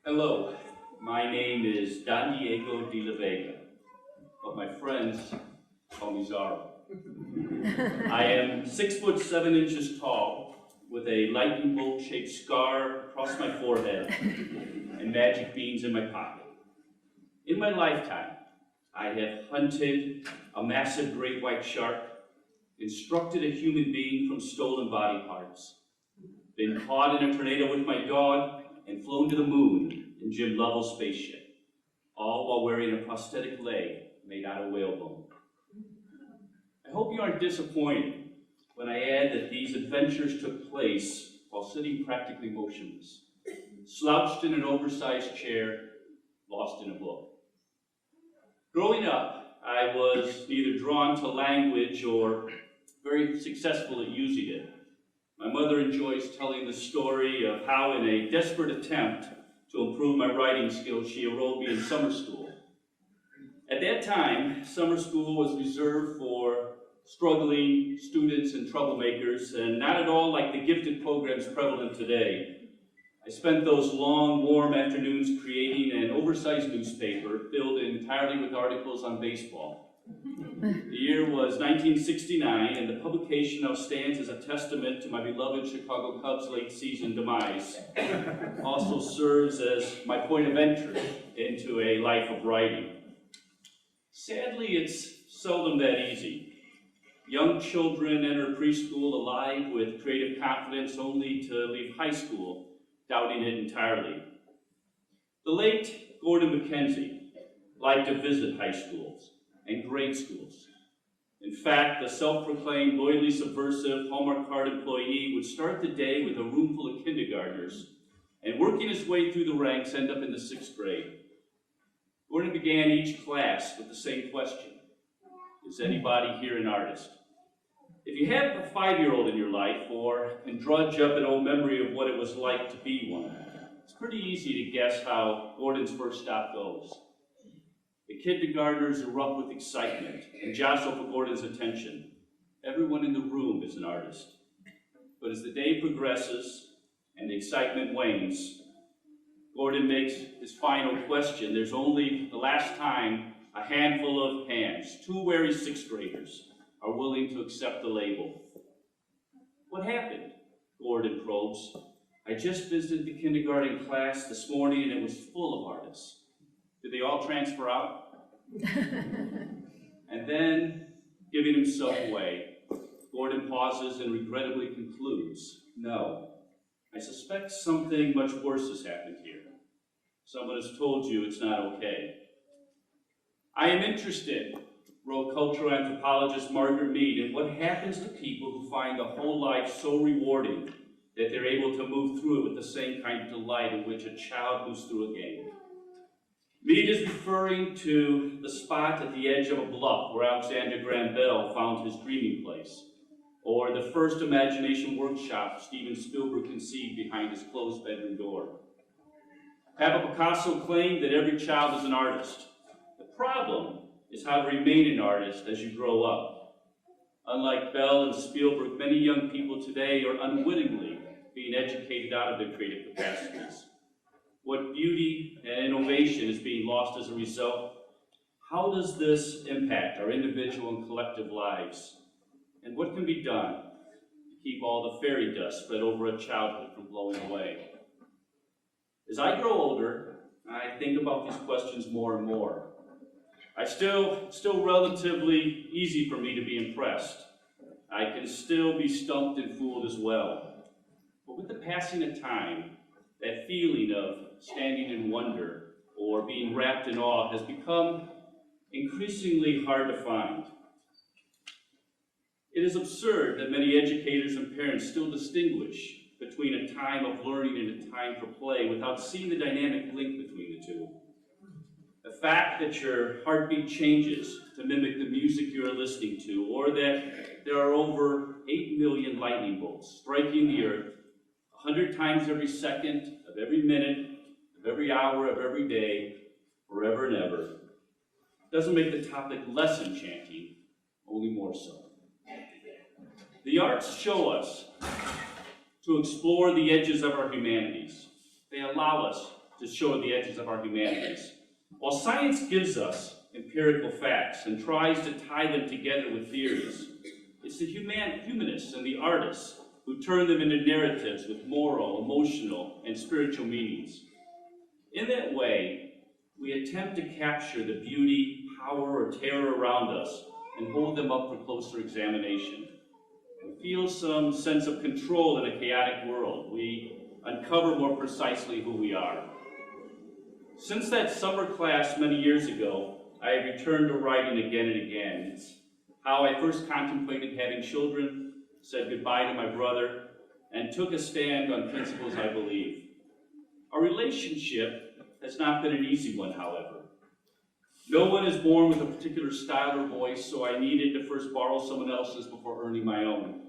Hello, my name is Don Diego de la Vega, but my friends call me Zorro. I am 6'7" tall, with a lightning bolt-shaped scar across my forehead and magic beans in my pocket. In my lifetime, I have hunted a massive great white shark, instructed a human being from stolen body parts, been caught in a tornado with my dog, and flown to the moon in Jim Lovell's spaceship, all while wearing a prosthetic leg made out of whalebone. I hope you aren't disappointed when I add that these adventures took place while sitting practically motionless, slouched in an oversized chair, lost in a book. Growing up, I was neither drawn to language or very successful at using it. My mother enjoys telling the story of how, in a desperate attempt to improve my writing skills, she enrolled me in summer school. At that time, summer school was reserved for struggling students and troublemakers, and not at all like the gifted programs prevalent today. I spent those long, warm afternoons creating an oversized newspaper filled entirely with articles on baseball. The year was 1969, and the publication now stands as a testament to my beloved Chicago Cubs' late season demise. Also serves as my point of entry into a life of writing. Sadly, it's seldom that easy. Young children enter preschool alive with creative confidence only to leave high school doubting it entirely. The late Gordon Mackenzie liked to visit high schools and grade schools. In fact, the self-proclaimed loyally subversive Hallmark card employee would start the day with a room full of kindergartners and, working his way through the ranks, end up in the 6th grade. Gordon began each class with the same question: is anybody here an artist? If you have a 5-year-old in your life or can drudge up an old memory of what it was like to be one, it's pretty easy to guess how Gordon's first stop goes. The kindergartners erupt with excitement and jostle for Gordon's attention. Everyone in the room is an artist. But as the day progresses and the excitement wanes, Gordon makes his final question. There's only the last time a handful of hands, 2 wary 6th graders, are willing to accept the label. What happened? Gordon probes. I just visited the kindergarten class this morning and it was full of artists. Did they all transfer out? And then, giving himself away, Gordon pauses and regrettably concludes, no, I suspect something much worse has happened here. Someone has told you it's not okay. I am interested, wrote cultural anthropologist Margaret Mead, in what happens to people who find the whole life so rewarding that they're able to move through it with the same kind of delight in which a child moves through a game. Mead is referring to the spot at the edge of a bluff where Alexander Graham Bell found his dreaming place, or the first imagination workshop Steven Spielberg conceived behind his closed bedroom door. Pablo Picasso claimed that every child is an artist. The problem is how to remain an artist as you grow up. Unlike Bell and Spielberg, many young people today are unwittingly being educated out of their creative capacities. What beauty and innovation is being lost as a result? How does this impact our individual and collective lives? And what can be done to keep all the fairy dust spread over a childhood from blowing away? As I grow older, I think about these questions more and more. It's still relatively easy for me to be impressed. I can still be stumped and fooled as well. But with the passing of time, that feeling of standing in wonder or being wrapped in awe has become increasingly hard to find. It is absurd that many educators and parents still distinguish between a time of learning and a time for play without seeing the dynamic link between the two. The fact that your heartbeat changes to mimic the music you are listening to, or that there are over 8 million lightning bolts striking the earth 100 times every second of every minute, of every hour, of every day, forever and ever, doesn't make the topic less enchanting, only more so. The arts show us to explore the edges of our humanities. They allow us to to show the edges of our humanities. While science gives us empirical facts and tries to tie them together with theories, it's the humanists and the artists who turn them into narratives with moral, emotional, and spiritual meanings. In that way, we attempt to capture the beauty, power, or terror around us and hold them up for closer examination. We feel some sense of control in a chaotic world. We uncover more precisely who we are. Since that summer class many years ago, I have returned to writing again and again. It's how I first contemplated having children, said goodbye to my brother, and took a stand on principles I believe. Our relationship has not been an easy one, however. No one is born with a particular style or voice, so I needed to first borrow someone else's before earning my own.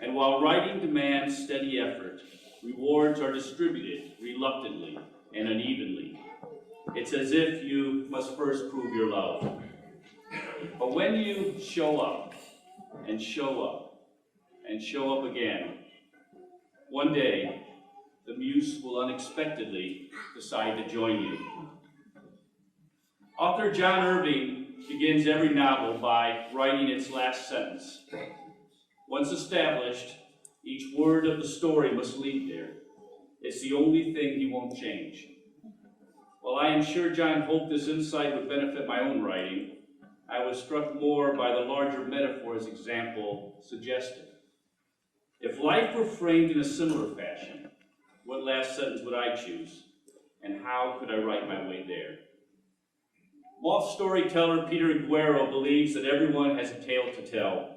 And while writing demands steady effort, rewards are distributed reluctantly and unevenly. It's as if you must first prove your love. But when you show up, and show up, and show up again, one day, the muse will unexpectedly decide to join you. Author John Irving begins every novel by writing its last sentence. Once established, each word of the story must lead there. It's the only thing he won't change. While I am sure John hoped this insight would benefit my own writing, I was struck more by the larger metaphor his example suggested. If life were framed in a similar fashion, what last sentence would I choose, and how could I write my way there? Moth storyteller Peter Aguero believes that everyone has a tale to tell.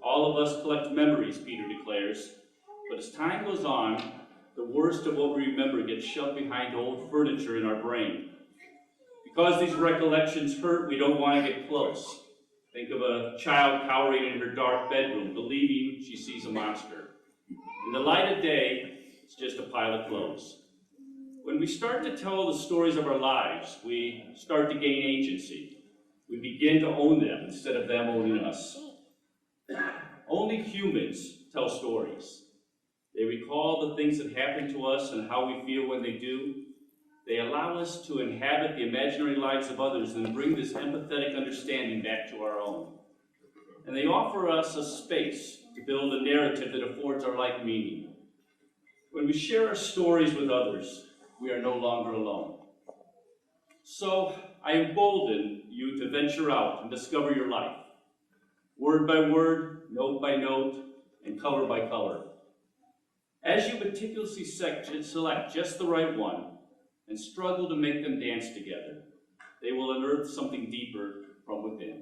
All of us collect memories, Peter declares, but as time goes on, the worst of what we remember gets shoved behind old furniture in our brain. Because these recollections hurt, we don't want to get close. Think of a child cowering in her dark bedroom, believing she sees a monster. In the light of day, it's just a pile of clothes. When we start to tell the stories of our lives, we start to gain agency. We begin to own them instead of them owning us. Only humans tell stories. They recall the things that happen to us and how we feel when they do. They allow us to inhabit the imaginary lives of others and bring this empathetic understanding back to our own. And they offer us a space to build a narrative that affords our life meaning. When we share our stories with others, we are no longer alone. So I embolden you to venture out and discover your life, word by word, note by note, and color by color. As you meticulously select just the right one and struggle to make them dance together, they will unearth something deeper from within.